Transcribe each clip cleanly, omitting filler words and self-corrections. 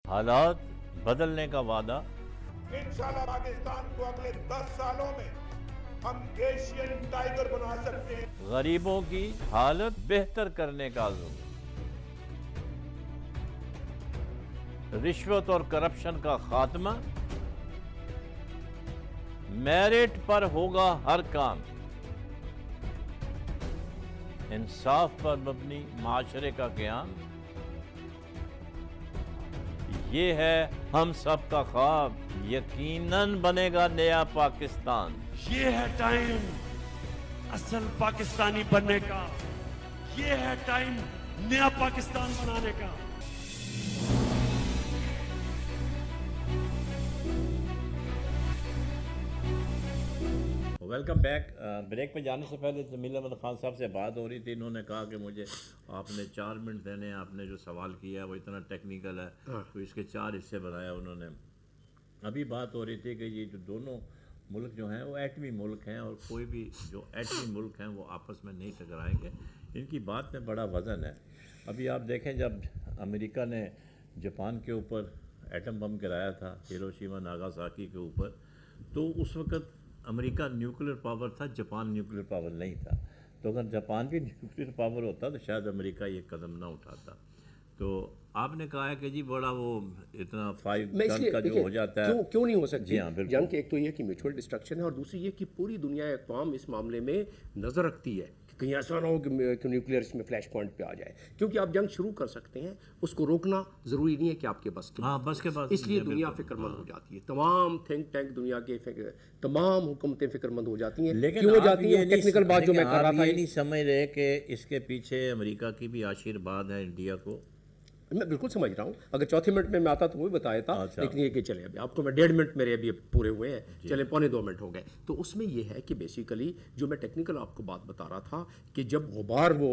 حالات بدلنے کا وعدہ انشاءاللہ پاکستان کو اگلے 10 سالوں میں ہم ایشین ٹائیگر بنا سکتے ہیں. غریبوں کی حالت بہتر کرنے کا عزم رشوت اور کرپشن کا خاتمہ میرٹ پر ہوگا ہر کام انصاف پر مبنی معاشرے کا قیام یہ ہے ہم سب کا خواب یقیناً بنے گا نیا پاکستان. یہ ہے ٹائم اصل پاکستانی بننے کا، یہ ہے ٹائم نیا پاکستان بنانے کا. Welcome back. بریک پہ جانے سے پہلے جمیل احمد خان صاحب سے بات ہو رہی تھی. انہوں نے کہا کہ مجھے آپ نے 4 منٹ دینے ہیں. آپ نے جو سوال کیا ہے وہ اتنا ٹیکنیکل ہے تو اس کے 4 حصے بنایا انہوں نے. ابھی بات ہو رہی تھی کہ یہ جو دونوں ملک جو ہیں وہ ایٹمی ملک ہیں اور کوئی بھی جو ایٹمی ملک ہیں وہ آپس میں نہیں ٹکرائیں گے. ان کی بات میں بڑا وزن ہے. ابھی آپ دیکھیں جب امریکہ نے جاپان کے اوپر ایٹم بم گرایا تھا ہیروشیما ناگاساکی کے اوپر، تو اس وقت امریکہ نیوکلیر پاور تھا، جاپان نیوکلیر پاور نہیں تھا. تو اگر جاپان بھی نیوکلیر پاور ہوتا تو شاید امریکہ یہ قدم نہ اٹھاتا. تو آپ نے کہا ہے کہ جی بڑا وہ اتنا 5 ٹن کا جو ہو جاتا ہے کیوں نہیں ہو سکتی. جی ہاں بالکل. جنگ کہ ایک تو یہ کہ میوچول ڈسٹرکشن ہے اور دوسری یہ کہ پوری دنیا اقوام اس معاملے میں نظر رکھتی ہے کہ کہیں ایسا نہ ہو کہ نیوکلیئر اس میں فلیش پوائنٹ پہ آ جائے، کیونکہ آپ جنگ شروع کر سکتے ہیں، اس کو روکنا ضروری نہیں ہے کہ آپ کے بس ہاں بس کے پاس. اس لیے دنیا فکر مند ہو جاتی ہے. تمام تھنک ٹینک دنیا کے تمام حکومتیں فکر مند ہو جاتی ہیں. لیکن کیوں ہو جاتی ہیں؟ ٹیکنیکل بات جو میں کر رہا تھا یہ نہیں سمجھ رہے کہ اس کے پیچھے امریکہ کی بھی آشیرواد ہے انڈیا کو. میں بالکل سمجھ رہا ہوں. اگر چوتھے منٹ میں آتا تو وہ بھی بتایا تھا، لیکن یہ کہ چلے ابھی آپ کو میں 1.5 منٹ میرے ابھی پورے ہوئے ہیں، چلے 1.25 منٹ ہو گئے. تو اس میں یہ ہے کہ بیسیکلی جو میں ٹیکنیکل آپ کو بات بتا رہا تھا کہ جب غبار وہ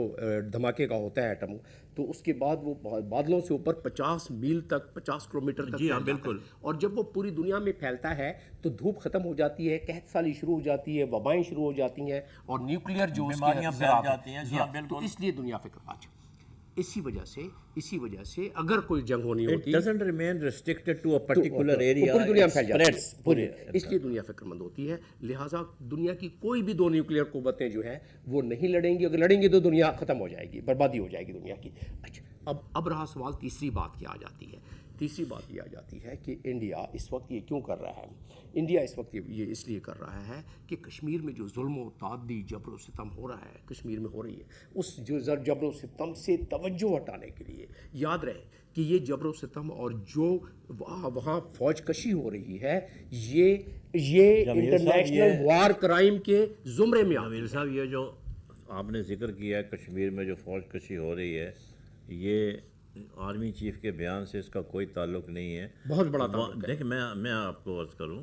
دھماکے کا ہوتا ہے ایٹم، تو اس کے بعد وہ بادلوں سے اوپر 50 میل تک 50 کلومیٹر تک جی ہاں بالکل. اور جب وہ پوری دنیا میں پھیلتا ہے تو دھوپ ختم ہو جاتی ہے، قحط سالی شروع ہو جاتی ہے، وبائیں شروع ہو جاتی ہیں اور نیوکلیئر جو بیماریاں پھیل جاتی ہیں. جی ہاں بالکل. تو اس لیے دنیا فکر آج اسی وجہ سے اگر کوئی جنگ ہونی ہوتی It doesn't remain restricted to a particular area. پوری دنیا میں پھیل جاتی spreads ہے. پوری. اس لیے دنیا فکر مند ہوتی ہے. لہٰذا دنیا کی کوئی بھی 2 نیوکلیئر قوتیں جو ہیں وہ نہیں لڑیں گی. اگر لڑیں گی تو دنیا ختم ہو جائے گی، بربادی ہو جائے گی دنیا کی. اچھا اب رہا سوال تیسری بات کی آ جاتی ہے. تیسری بات یہ آ جاتی ہے کہ انڈیا اس وقت یہ کیوں کر رہا ہے. انڈیا اس وقت یہ اس لیے کر رہا ہے کہ کشمیر میں جو ظلم و تعدی جبر و ستم ہو رہا ہے، کشمیر میں ہو رہی ہے، اس جو جبر و ستم سے توجہ ہٹانے کے لیے یاد رہے کہ یہ جبر و ستم اور جو وہاں فوج کشی ہو رہی ہے یہ انٹرنیشنل وار کرائم کے زمرے میں امیر صاحب یہ جو آپ نے ذکر کیا ہے کشمیر میں جو فوج کشی ہو رہی ہے، یہ آرمی چیف کے بیان سے اس کا کوئی تعلق نہیں ہے. بہت بڑا تعلق ہے. دیکھیں میں آپ کو عرض کروں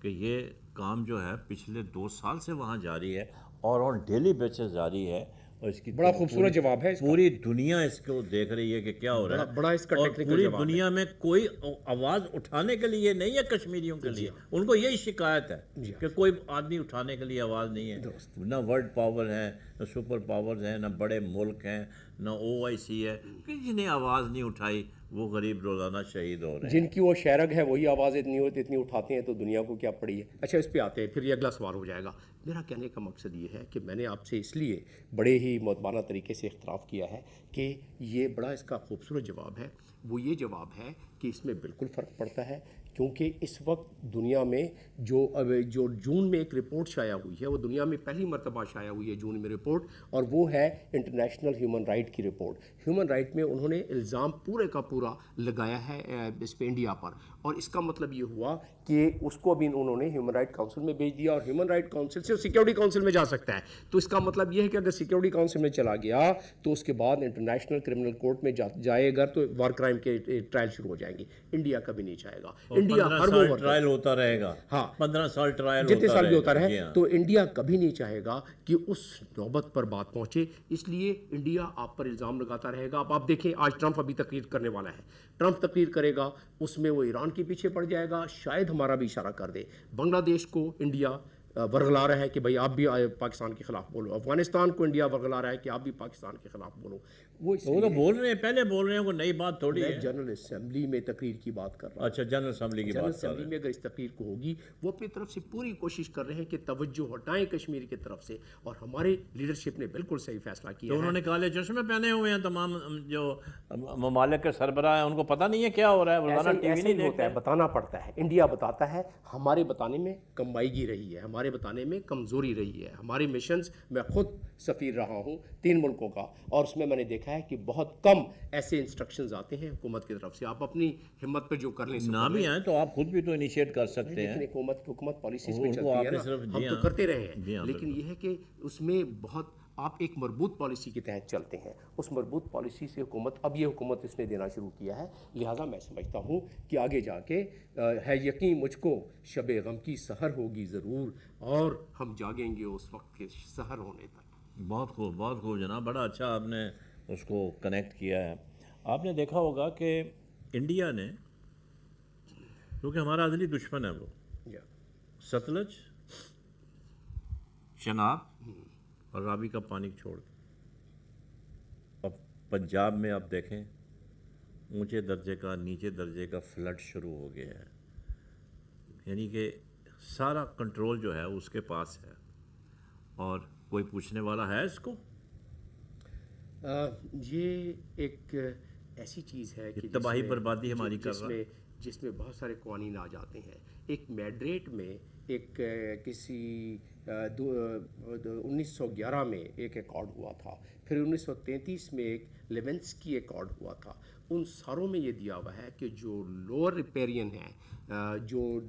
کہ یہ کام جو ہے پچھلے 2 سال سے وہاں جاری ہے اور آن ڈیلی بیسس جاری ہے. اور اس کی بڑا خوبصورت جواب ہے. پوری دنیا اس کو دیکھ رہی ہے کہ کیا ہو رہا ہے. بڑا اس کا اور ٹیکنیکل پوری دنیا میں کوئی آواز اٹھانے کے لیے نہیں ہے کشمیریوں کے لیے. ان کو یہی شکایت ہے کہ کوئی آدمی اٹھانے کے لیے آواز نہیں ہے. نہ ورلڈ پاور ہے، نہ سپر پاورز ہیں، نہ بڑے ملک ہیں، نہ OIC ہے. کسی نے آواز نہیں اٹھائی. وہ غریب روزانہ شہید ہو رہے ہیں. جن کی وہ شیرگ ہے وہی آواز اتنی اٹھاتے ہیں تو دنیا کو کیا پڑی ہے. اچھا اس پہ آتے ہیں، پھر یہ اگلا سوال ہو جائے گا. میرا کہنے کا مقصد یہ ہے کہ میں نے آپ سے اس لیے بڑے ہی مؤدبانہ طریقے سے اختلاف کیا ہے کہ یہ بڑا اس کا خوبصورت جواب ہے. وہ یہ جواب ہے کہ اس میں بالکل فرق پڑتا ہے، کیونکہ اس وقت دنیا میں جو جون میں ایک رپورٹ شائع ہوئی ہے، وہ دنیا میں پہلی مرتبہ شائع ہوئی ہے جون میں رپورٹ، اور وہ ہے انٹرنیشنل ہیومن رائٹ کی رپورٹ. ہیومن رائٹ میں انہوں نے الزام پورے کا پورا لگایا ہے اس پہ انڈیا پر، اور اس کا مطلب یہ ہوا کہ اس کو بھی انہوں نے ہیومن رائٹ کاؤنسل میں بھیج دیا، اور ہیومن رائٹ کاؤنسل سے سیکورٹی کاؤنسل میں جا سکتا ہے. تو اس کا مطلب یہ ہے کہ اگر سیکورٹی کاؤنسل میں چلا گیا تو اس کے بعد انٹرنیشنل کرمنل کورٹ میں جائے گا تو وار کرائم کے ٹرائل شروع ہو جائیں گے. انڈیا کبھی نہیں چاہے گا. انڈیا ہر وہ ٹرائل ہوتا رہے گا. ہاں 15 سال ٹرائل جتنے سال بھی ہوتا رہے. جی ہاں. تو انڈیا کبھی نہیں چاہے گا کہ اس نوبت پر بات پہنچے. اس لیے انڈیا آپ پر الزام لگاتا رہے گا. اب آپ دیکھیں آج ٹرمپ ابھی تقریر کرنے والا ہے. ٹرمپ تقریر کرے گا، اس میں وہ ایران کے پیچھے پڑ جائے گا، شاید ہمارا بھی اشارہ کر دے. بنگلہ دیش کو انڈیا ورگلا رہا ہے کہ بھائی آپ بھی پاکستان کے خلاف بولو. افغانستان کو انڈیا ورگلا رہا ہے کہ آپ بھی پاکستان کے خلاف بولو. وہ تو وہ تو بول رہے ہیں، پہلے بول رہے ہیں، کوئی نئی بات تھوڑی ہے. جنرل اسمبلی میں تقریر کی بات کر رہا ہوں. اچھا جنرل اسمبلی کی جنرل بات کر رہے اسمبلی ہیں. میں اگر اس تقریر کو ہوگی، وہ اپنی طرف سے پوری کوشش کر رہے ہیں کہ توجہ ہٹائیں کشمیر کی طرف سے، اور ہمارے لیڈرشپ نے بالکل صحیح فیصلہ کیا تو ہے. انہوں نے کالے چشمے پہنے ہوئے ہیں تمام جو ممالک کے سربراہ ہیں، ان کو پتہ نہیں ہے کیا ہو رہا ہے، روزانہ ٹی وی ایسا نہیں ہی ہوتا ہے، دیکھتے. بتانا پڑتا ہے. انڈیا بتاتا ہے، ہمارے بتانے میں کمائیگی رہی ہے، ہمارے بتانے میں کمزوری رہی ہے. ہمارے مشنز، میں خود سفیر رہا ہوں 3 ملکوں کا، اور اس میں نے دیکھا ہے کہ بہت کم ایسے انسٹرکشنز آتے ہیں حکومت کی طرف سے. آپ اپنی ہمت پہ جو کر لیں نہ بھی آئیں تو آپ خود بھی تو انیشیٹ کر سکتے ہیں. لیکن حکومت پالیسیز ان پہ کو چلتی آپ ہے نے نا، صرف ہم جی تو ہاں. کرتے رہے جی ہیں. ہاں، لیکن یہ ہے کہ اس میں بہت آپ ایک مربوط پالیسی کے تحت چلتے ہیں. اس مربوط پالیسی سے حکومت، اب یہ حکومت اس نے دینا شروع کیا ہے. لہٰذا میں سمجھتا ہوں کہ آگے جا کے ہے یقین مجھ کو شب غم کی سحر ہوگی ضرور، اور ہم جاگیں گے اس وقت کے سحر ہونے تک. بہت خوب، بہت خوب جناب، بڑا اچھا آپ نے اس کو کنیکٹ کیا ہے. آپ نے دیکھا ہوگا کہ انڈیا نے، کیونکہ ہمارا ازلی دشمن ہے وہ، ستلج، چناب اور راوی کا پانی چھوڑ دیں. اب پنجاب میں آپ دیکھیں اونچے درجے کا، نیچے درجے کا فلڈ شروع ہو گیا ہے. یعنی کہ سارا کنٹرول جو ہے اس کے پاس ہے، اور کوئی پوچھنے والا ہے اس کو. یہ ایک ایسی چیز ہے کہ تباہی بربادی ہماری کر رہا ہے. جس میں بہت سارے قوانین آ جاتے ہیں. ایک میڈریٹ میں ایک کسی 1911 میں ایک ایکارڈ ہوا تھا، پھر 1933 میں ایک لیونسکی ایکارڈ ہوا تھا. ان ساروں میں یہ دیا ہوا ہے کہ جو لوور ریپیرین ہیں، جو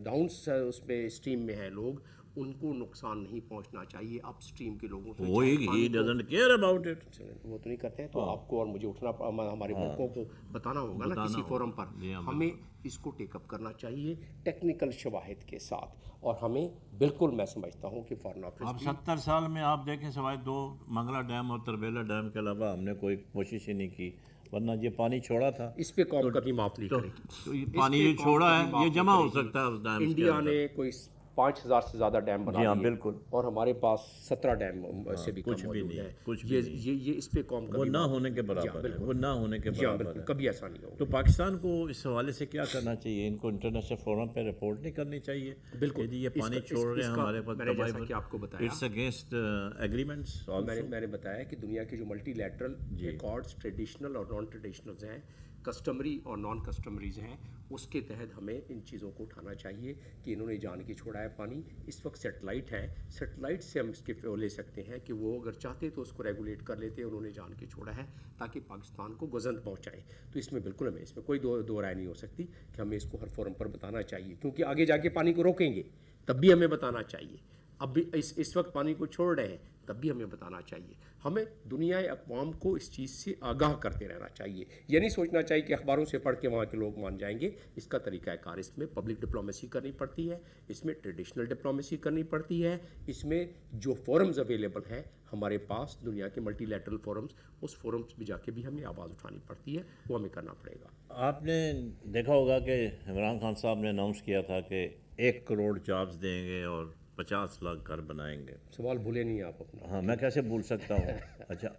ڈاؤن اس میں اسٹریم میں ہیں لوگ، ان کو نقصان نہیں پہنچنا چاہیے اپ اسٹریم کے لوگوں سے. He doesn't care about it. وہ تو نہیں کرتے ہیں. تو آپ کو اور مجھے اٹھنا، ہمارے ملکوں کو بتانا ہوگا نا کسی فورم پر. ہمیں اس کو ٹیک اپ کرنا چاہیے ٹیکنیکل شواہد کے ساتھ. اور ہمیں بالکل، میں سمجھتا ہوں کہ فارن آفس اب 70 سال میں آپ دیکھیں سوائے 2 منگلا ڈیم اور تربیلا ڈیم کے علاوہ ہم نے کوئی کوشش ہی نہیں کی. ورنہ یہ پانی چھوڑا تھا، اس پہ قوم کبھی معاف نہیں کرے گی. تو یہ پانی جو چھوڑا ہے یہ جمع ہو سکتا ہے اس ڈیم کے انڈیا اندر. نے کوئی 5000 سے زیادہ ڈیم بنا جی ہاں دیے، بالکل. اور ہمارے پاس 17 ڈیم سے بھی کم کچھ بھی موجود نہیں، ہے. کچھ بھی نہیں. یہ اس پہ قوم وہ نہ ہونے کے برابر ہے، وہ نہ ہونے کے برابر ہے. کبھی ایسا نہیں ہوگا. تو پاکستان کو اس حوالے سے کیا کرنا چاہیے؟ ان کو انٹرنیشنل فورم پہ رپورٹ نہیں کرنی چاہیے؟ بالکل. یہ پانی چھوڑ رہے ہیں ہمارے پاس، میں نے جیسا کہ آپ کو بتایا، اٹس اگینسٹ ایگریمنٹس. میں نے بتایا کہ دنیا کے جو ملٹی لیٹرل ریکارڈز، ٹریڈیشنل اور نان ٹریڈیشنلز ہیں، کسٹمری اور نان کسٹمریز ہیں، اس کے تحت ہمیں ان چیزوں کو اٹھانا چاہیے کہ انہوں نے جان کے چھوڑا ہے پانی. اس وقت سیٹلائٹ ہے، سیٹلائٹ سے ہم اس کے لے سکتے ہیں کہ وہ اگر چاہتے تو اس کو ریگولیٹ کر لیتے. انہوں نے جان کے چھوڑا ہے تاکہ پاکستان کو گزند پہنچائے. تو اس میں بالکل ہمیں اس میں کوئی دو رائے نہیں ہو سکتی کہ ہمیں اس کو ہر فورم پر بتانا چاہیے، کیونکہ آگے جا کے پانی کو روکیں گے تب بھی ہمیں بتانا چاہیے. اب بھی اس وقت پانی کو چھوڑ رہے ہیں تب بھی ہمیں بتانا چاہیے. ہمیں دنیا اقوام کو اس چیز سے آگاہ کرتے رہنا چاہیے. یہ نہیں سوچنا چاہیے کہ اخباروں سے پڑھ کے وہاں کے لوگ مان جائیں گے. اس کا طریقہ کار، اس میں پبلک ڈپلومیسی کرنی پڑتی ہے، اس میں ٹریڈیشنل ڈپلومیسی کرنی پڑتی ہے. اس میں جو فورمز اویلیبل ہیں ہمارے پاس، دنیا کے ملٹی لیٹرل فورمز، اس فورمز پہ جا کے بھی ہمیں آواز اٹھانی پڑتی ہے. وہ ہمیں کرنا پڑے گا. آپ نے دیکھا ہوگا کہ عمران خان صاحب نے اناؤنس کیا تھا کہ 1 کروڑ جابز دیں گے اور 50 لاکھ گھر بنائیں گے. سوال بھولے نہیں آپ اپنا. ہاں میں کیسے بھول سکتا ہوں. اچھا،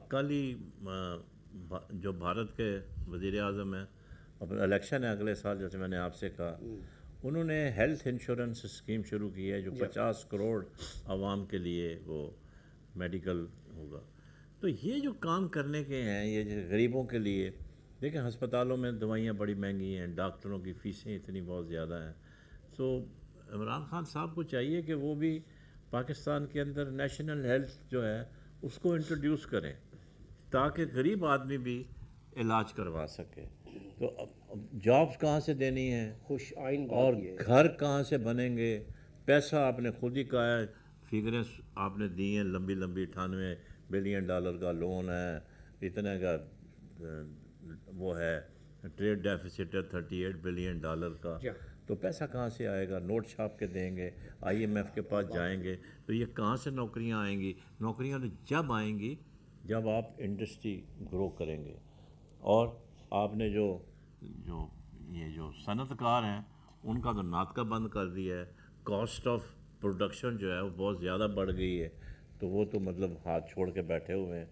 کل ہی جو بھارت کے وزیر اعظم ہیں، اپنا الیکشن ہے اگلے سال، جیسے میں نے آپ سے کہا، انہوں نے ہیلتھ انشورنس اسکیم شروع کی ہے جو 50 کروڑ عوام کے لیے وہ میڈیکل ہوگا. تو یہ جو کام کرنے کے ہیں، یہ جو غریبوں کے لیے، دیکھیں ہسپتالوں میں دوائیاں بڑی مہنگی ہیں، ڈاکٹروں کی فیسیں اتنی بہت زیادہ ہیں. تو عمران خان صاحب کو چاہیے کہ وہ بھی پاکستان کے اندر نیشنل ہیلتھ جو ہے اس کو انٹروڈیوس کریں تاکہ غریب آدمی بھی علاج کروا سکے. تو جابز کہاں سے دینی ہے، خوش آئین اور گھر کہاں سے بنیں گے؟ پیسہ آپ نے خود ہی کہا ہے، فگریں آپ نے دی ہیں لمبی لمبی، 98 بلین ڈالر کا لون ہے، اتنے کا وہ ہے، ٹریڈ ڈیفیسٹ ہے 38 بلین ڈالر کا. تو پیسہ کہاں سے آئے گا؟ نوٹ چھاپ کے دیں گے، IMF کے پاس جائیں گے، تو یہ کہاں سے نوکریاں آئیں گی؟ نوکریاں تو جب آئیں گی جب آپ انڈسٹری گرو کریں گے. اور آپ نے جو صنعت کار ہیں ان کا تو ناطقہ بند کر دیا ہے. کاسٹ آف پروڈکشن جو ہے وہ بہت زیادہ بڑھ گئی ہے، تو وہ تو مطلب ہاتھ چھوڑ کے بیٹھے ہوئے ہیں.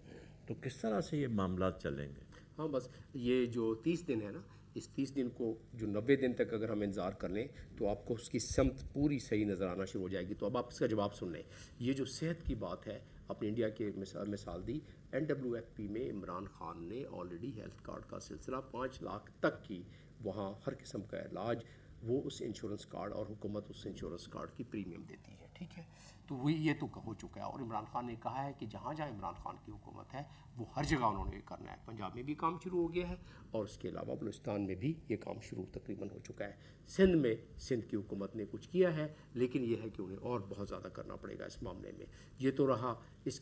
تو کس طرح سے یہ معاملات چلیں گے؟ ہاں بس یہ جو 30 دن ہے نا، اس 30 دن کو جو 90 دن تک اگر ہم انتظار کر لیں تو آپ کو اس کی سمت پوری صحیح نظر آنا شروع ہو جائے گی. تو اب آپ اس کا جواب سن لیں. یہ جو صحت کی بات ہے، اپنے انڈیا کے مثال دی، NWFP میں عمران خان نے آلریڈی ہیلتھ کارڈ کا سلسلہ 5 لاکھ تک کی، وہاں ہر قسم کا علاج وہ اس انشورنس کارڈ، اور حکومت اس انشورنس کارڈ کی پریمیم دیتی ہے. ٹھیک ہے، تو وہ یہ تو ہو چکا ہے. اور عمران خان نے کہا ہے کہ جہاں جہاں عمران خان کی حکومت ہے وہ ہر جگہ انہوں نے یہ کرنا ہے. پنجاب میں بھی کام شروع ہو گیا ہے، اور اس کے علاوہ بلوچستان میں بھی یہ کام شروع تقریباً ہو چکا ہے. سندھ میں سندھ کی حکومت نے کچھ کیا ہے، لیکن یہ ہے کہ انہیں اور بہت زیادہ کرنا پڑے گا اس معاملے میں. یہ تو رہا اس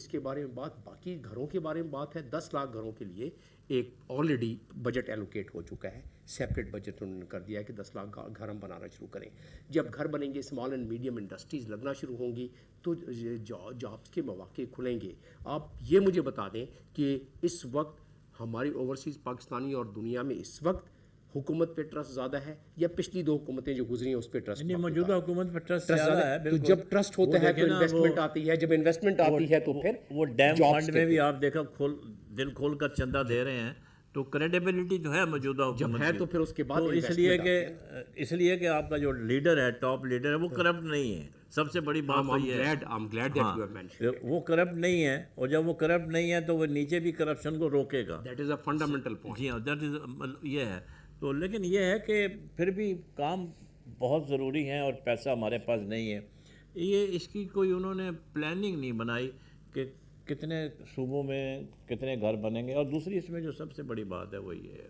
کے بارے میں بات. باقی گھروں کے بارے میں بات ہے. 10 لاکھ گھروں کے لیے ایک آلریڈی بجٹ ایلوکیٹ ہو چکا ہے. سیپریٹ بجٹ انہوں نے کر دیا ہے کہ 10 لاکھ گھر ہم بنانا شروع کریں. جب گھر بنیں گے، اسمال اینڈ میڈیم انڈسٹریز لگنا شروع ہوں گی، تو جابس کے مواقع کھلیں گے. آپ یہ مجھے بتا دیں کہ اس وقت ہماری اوورسیز پاکستانی اور دنیا میں اس وقت حکومت پہ ٹرسٹ زیادہ ہے یا پچھلی 2 حکومتیں جو گزری ہیں اس پہ ٹرسٹ؟ موجودہ حکومت پہ ٹرسٹ زیادہ ہے. تو جب ٹرسٹ ہوتا ہے تو انویسٹمنٹ آتی ہے. جب انویسٹمنٹ آتی ہے تو پھر وہ ڈیم فنڈ میں بھی آپ دیکھا دل کھول کر چندہ دے رہے ہیں، تو کریڈیبلٹی جو ہے موجودہ حکومت ہے تو پھر اس کے بعد تو اس لیے کہ آپ کا جو لیڈر ہے، ٹاپ لیڈر ہے، وہ کرپٹ نہیں ہے. سب سے بڑی بات وہ کرپٹ نہیں ہے، اور جب وہ کرپٹ نہیں ہے تو وہ نیچے بھی کرپشن کو روکے گا. That is a fundamental point. جی ہاں، دیٹ از یہ ہے. تو لیکن یہ ہے کہ پھر بھی کام بہت ضروری ہے، اور پیسہ ہمارے پاس نہیں ہے. یہ اس کی کوئی انہوں نے پلاننگ نہیں بنائی کہ کتنے صوبوں میں کتنے گھر بنیں گے. اور دوسری اس میں جو سب سے بڑی بات ہے وہ یہ ہے،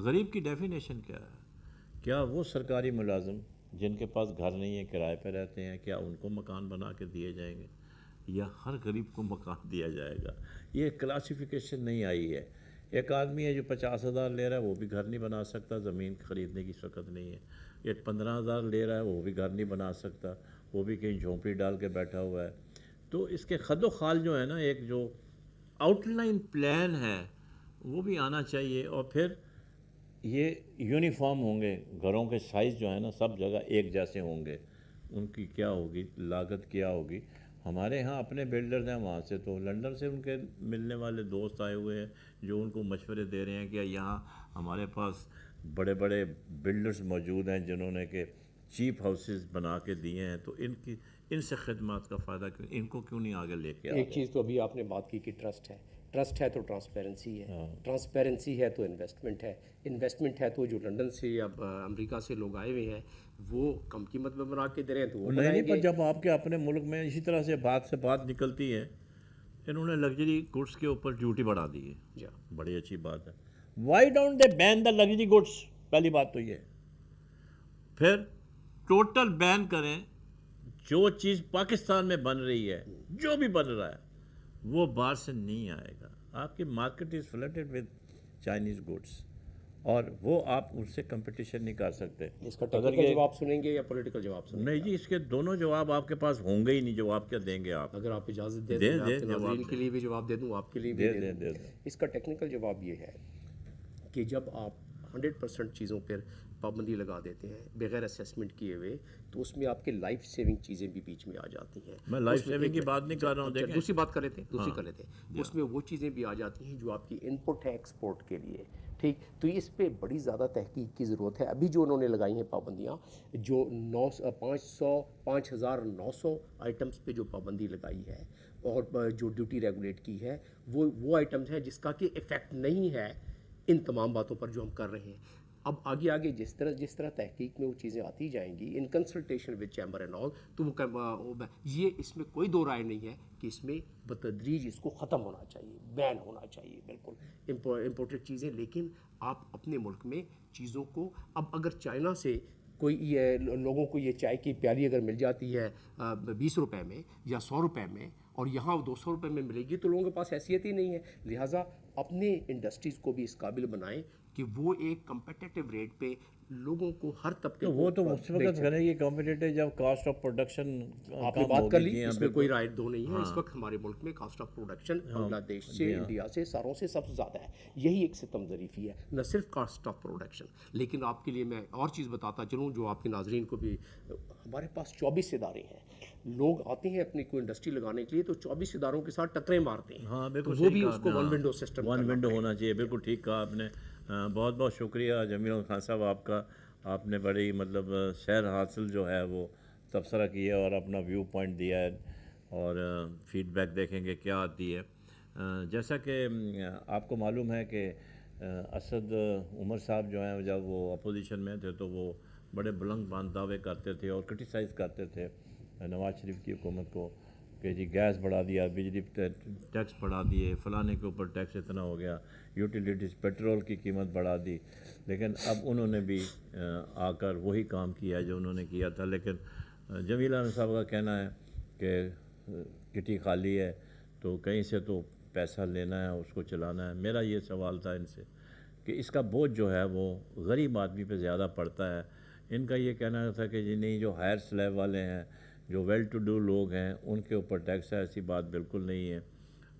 غریب کی ڈیفینیشن کیا ہے؟ کیا وہ سرکاری ملازم جن کے پاس گھر نہیں ہے، کرائے پہ رہتے ہیں، کیا ان کو مکان بنا کے دیے جائیں گے، یا ہر غریب کو مکان دیا جائے گا؟ یہ کلاسیفیکیشن نہیں آئی ہے. ایک آدمی ہے جو 50,000 لے رہا ہے، وہ بھی گھر نہیں بنا سکتا، زمین خریدنے کی وقت نہیں ہے. ایک 15,000 لے رہا ہے، وہ بھی گھر نہیں بنا سکتا، وہ بھی کہیں جھونپڑی ڈال کے بیٹھا ہوا ہے. تو اس کے خد و خال جو ہے نا، ایک جو آؤٹ لائن پلان ہے وہ بھی آنا چاہیے. اور پھر یہ یونیفارم ہوں گے، گھروں کے سائز جو ہے نا سب جگہ ایک جیسے ہوں گے. ان کی کیا ہوگی لاگت، کیا ہوگی؟ ہمارے ہاں اپنے بلڈرز ہیں، وہاں سے تو لنڈن سے ان کے ملنے والے دوست آئے ہوئے ہیں جو ان کو مشورے دے رہے ہیں کہ یہاں ہمارے پاس بڑے بڑے بلڈرز موجود ہیں جنہوں نے کہ چیپ ہاؤسز بنا کے دیے ہیں، تو ان سے خدمات کا فائدہ کیوں، ان کو کیوں نہیں آگے لے کے ایک چیز تو ابھی آپ نے بات کی کہ ٹرسٹ ہے. ٹرسٹ ہے تو ٹرانسپیرنسی ہے. ٹرانسپیرنسی ہے تو انویسٹمنٹ ہے. انویسٹمنٹ ہے تو جو لنڈن سے یا امریکہ سے لوگ آئے ہوئے ہیں وہ کم قیمت میں بنا کے دے رہے ہیں تو وہ نہیں. پر جب آپ کے اپنے ملک میں اسی طرح سے بات نکلتی ہے، انہوں نے لگژری گڈس کے اوپر ڈیوٹی بڑھا دی ہے. بڑی اچھی بات ہے. Why don't they been the luxury goods? پہلی بات تو یہ ہے. پھر ٹوٹل بین کریں، جو چیز پاکستان میں بن رہی ہے، جو بھی بن رہا ہے وہ باہر سے نہیں آئے گا. آپ کی market is flooded with Chinese goods, اور وہ آپ ان سے کمپٹیشن نہیں کر سکتے. اس کا ٹیکنیکل جواب سنیں گے یا پولیٹیکل جواب سنیں گے؟ نہیں جی، اس کے دونوں جواب آپ کے پاس ہوں گے ہی نہیں. جواب کیا دیں گے آپ؟ اگر آپ اجازت دیں تو میں ناظرین کے لیے بھی جواب دے دوں، آپ کے لیے بھی دے دوں. اس کا ٹیکنیکل جواب یہ ہے کہ جب آپ 100% چیزوں پر پابندی لگا دیتے ہیں بغیر اسیسمنٹ کیے ہوئے، تو اس میں آپ کے لائف سیونگ چیزیں بھی بیچ میں آ جاتی ہیں. میں لائف سیونگ کی بات نہیں کر رہا ہوں. دیکھیں دوسری بات کر لیتے ہیں. اس میں وہ چیزیں بھی آ جاتی ہیں جو آپ کی ان پٹ ہے ایکسپورٹ کے لیے. ٹھیک، تو اس پہ بڑی زیادہ تحقیق کی ضرورت ہے. ابھی جو انہوں نے لگائی ہیں پابندیاں، جو 5,900 آئٹمس پہ جو پابندی لگائی ہے اور جو ڈیوٹی ریگولیٹ کی ہے، وہ آئٹمس ہیں جس کا کہ ایفیکٹ نہیں ہے ان تمام باتوں پر جو ہم کر رہے ہیں. اب آگے جس طرح تحقیق میں وہ چیزیں آتی جائیں گی in consultation with chamber and all, تو وہ یہ اس میں کوئی دو رائے نہیں ہے کہ اس میں بتدریج اس کو ختم ہونا چاہیے، بین ہونا چاہیے بالکل امپورٹڈ چیزیں. لیکن آپ اپنے ملک میں چیزوں کو، اب اگر چائنا سے کوئی لوگوں کو یہ چائے کی پیالی اگر مل جاتی ہے 20 روپے میں یا 100 روپے میں، اور یہاں 200 روپے میں ملے گی، تو لوگوں کے پاس حیثیت ہی نہیں ہے. لہٰذا اپنے انڈسٹریز کو بھی اس قابل بنائیں کہ وہ ایک کمپیٹیٹیو ریٹ پہ لوگوں کو ہر طبقے تو وہ تو اس وقت کریں گے کمپٹیٹیو جب کاسٹ آف پروڈکشن آپ نے بات کر لی, اس میں کوئی رائے دو نہیں ہے. اس وقت ہمارے ملک میں کاسٹ آف پروڈکشن بنگلہ دیش سے, انڈیا سے, ساروں سے سب سے زیادہ ہے. یہی ایک ستم ظریفی ہے, نہ صرف کاسٹ آف پروڈکشن. لیکن آپ کے لیے میں اور چیز بتاتا چلوں جو آپ کے ناظرین کو بھی, ہمارے پاس 24 ادارے ہیں. لوگ آتے ہیں اپنی کوئی انڈسٹری لگانے کے لیے تو 24 اداروں کے ساتھ ٹکریں مارتے ہیں. ہاں بالکل, وہ بھی اس کو one window system, one window ہونا چاہیے. بالکل ٹھیک کہا آپ نے. بہت بہت شکریہ جمیل خان صاحب آپ کا. آپ نے بڑی مطلب سیر حاصل جو ہے وہ تبصرہ کیا اور اپنا ویو پوائنٹ دیا ہے, اور فیڈ بیک دیکھیں گے کیا آتی ہے. جیسا کہ آپ کو معلوم ہے کہ اسد عمر صاحب جو ہیں جب وہ اپوزیشن میں تھے تو وہ بڑے بلند باند دعوے کرتے تھے اور کرٹیسائز کرتے تھے نواز شریف کی حکومت کو کہ جی گیس بڑھا دیا, بجلی ٹیکس بڑھا دیے, فلانے کے اوپر ٹیکس اتنا ہو گیا, یوٹیلیٹیز پیٹرول کی قیمت بڑھا دی. لیکن اب انہوں نے بھی آ کر وہی کام کیا جو انہوں نے کیا تھا. لیکن جمیل احمد صاحب کا کہنا ہے کہ کٹی خالی ہے تو کہیں سے تو پیسہ لینا ہے, اس کو چلانا ہے. میرا یہ سوال تھا ان سے کہ اس کا بوجھ جو ہے وہ غریب آدمی پہ زیادہ پڑتا ہے. ان کا یہ کہنا تھا کہ جی نہیں, جو ہائر سلیب والے ہیں, جو ویل ٹو ڈو لوگ ہیں, ان کے اوپر ٹیکس ہے. ایسی بات بالکل نہیں ہے.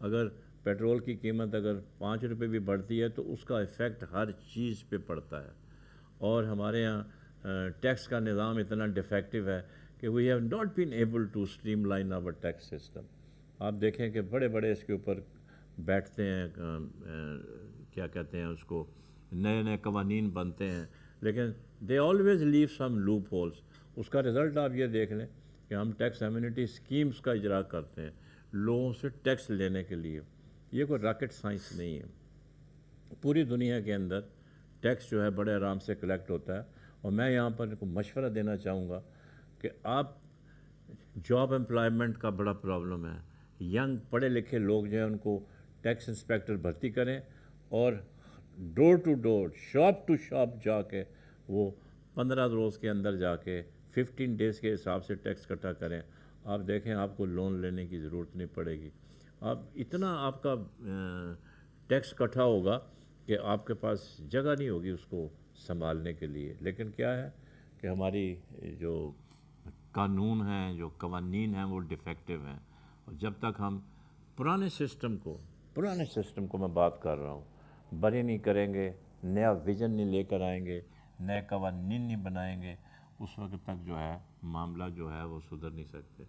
اگر پیٹرول کی قیمت اگر 5 روپے بھی بڑھتی ہے تو اس کا ایفیکٹ ہر چیز پہ پڑتا ہے. اور ہمارے ہاں ٹیکس کا نظام اتنا ڈیفیکٹو ہے کہ we have not been able to streamline our tax system. آپ دیکھیں کہ بڑے بڑے اس کے اوپر بیٹھتے ہیں, کیا کہتے ہیں اس کو, نئے نئے قوانین بنتے ہیں, لیکن they always leave some loopholes. اس کا رزلٹ آپ یہ دیکھ لیں کہ ہم ٹیکس ایمنیٹی اسکیمز کا اجرا کرتے ہیں لوگوں سے ٹیکس لینے کے لیے. یہ کوئی راکٹ سائنس نہیں ہے. پوری دنیا کے اندر ٹیکس جو ہے بڑے آرام سے کلیکٹ ہوتا ہے. اور میں یہاں پر کو مشورہ دینا چاہوں گا کہ آپ, جاب امپلائمنٹ کا بڑا پرابلم ہے. ینگ پڑھے لکھے لوگ جو ہیں ان کو ٹیکس انسپیکٹر بھرتی کریں اور door to door, shop to shop جا کے وہ 15 روز کے اندر جا کے 15 ڈیز کے حساب سے ٹیکس اکٹھا کریں. آپ دیکھیں آپ کو لون لینے کی ضرورت نہیں پڑے گی. آپ اتنا آپ کا ٹیکس اکٹھا ہوگا کہ آپ کے پاس جگہ نہیں ہوگی اس کو سنبھالنے کے لیے. لیکن کیا ہے کہ ہماری جو قانون ہیں, جو قوانین ہیں, وہ ڈیفیکٹو ہیں. اور جب تک ہم پرانے سسٹم کو میں بات کر رہا ہوں, بری نہیں کریں گے, نیا ویژن نہیں لے کر آئیں گے, نئے قوانین نہیں بنائیں گے, اس وقت تک جو ہے معاملہ جو ہے وہ سدھر نہیں سکتے.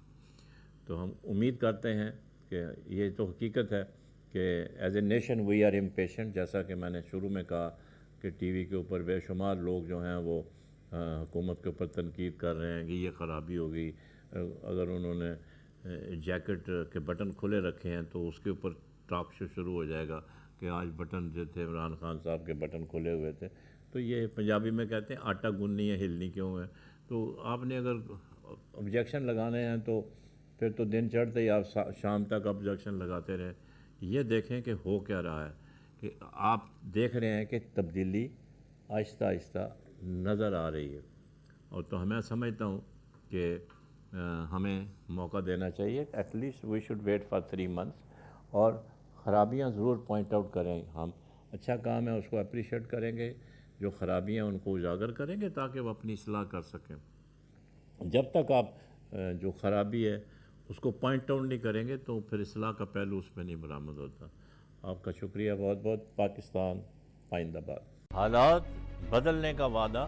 تو ہم امید کرتے ہیں کہ یہ تو حقیقت ہے کہ as a nation we are impatient. جیسا کہ میں نے شروع میں کہا کہ ٹی وی کے اوپر بے شمار لوگ جو ہیں وہ حکومت کے اوپر تنقید کر رہے ہیں کہ یہ خرابی ہوگی. اگر انہوں نے جیکٹ کے بٹن کھلے رکھے ہیں تو اس کے اوپر ٹاک شو شروع ہو جائے گا کہ آج بٹن جو تھے عمران خان صاحب کے بٹن کھلے ہوئے تھے. تو یہ پنجابی میں کہتے ہیں آٹا گننی ہے, ہلنی کیوں ہے. تو آپ نے اگر آبجیکشن لگانے ہیں تو پھر تو دن چڑھتے ہی آپ شام تک آبجیکشن لگاتے رہے. یہ دیکھیں کہ ہو کیا رہا ہے, کہ آپ دیکھ رہے ہیں کہ تبدیلی آہستہ آہستہ نظر آ رہی ہے. اور تو میں سمجھتا ہوں کہ ہمیں موقع دینا چاہیے. At least we should wait for 3 months. اور خرابیاں ضرور پوائنٹ آؤٹ کریں. ہم اچھا کام ہے اس کو اپریشیٹ کریں گے, جو خرابیاں ان کو اجاگر کریں گے تاکہ وہ اپنی اصلاح کر سکیں. جب تک آپ جو خرابی ہے اس کو پوائنٹ آؤٹ نہیں کریں گے تو پھر اصلاح کا پہلو اس پہ نہیں برآمد ہوتا. آپ کا شکریہ بہت بہت. پاکستان پائندہ باد. حالات بدلنے کا وعدہ.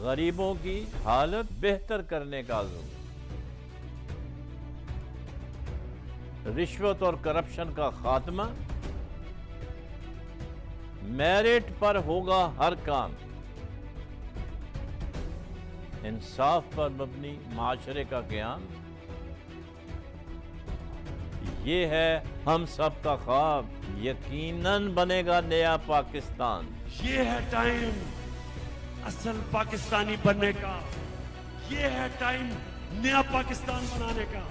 غریبوں کی حالت بہتر کرنے کا عزم. رشوت اور کرپشن کا خاتمہ. میرٹ پر ہوگا ہر کام. انصاف پر مبنی معاشرے کا قیام. یہ ہے ہم سب کا خواب. یقیناً بنے گا نیا پاکستان. یہ ہے ٹائم اصل پاکستانی بننے کا. یہ ہے ٹائم نیا پاکستان بنانے کا.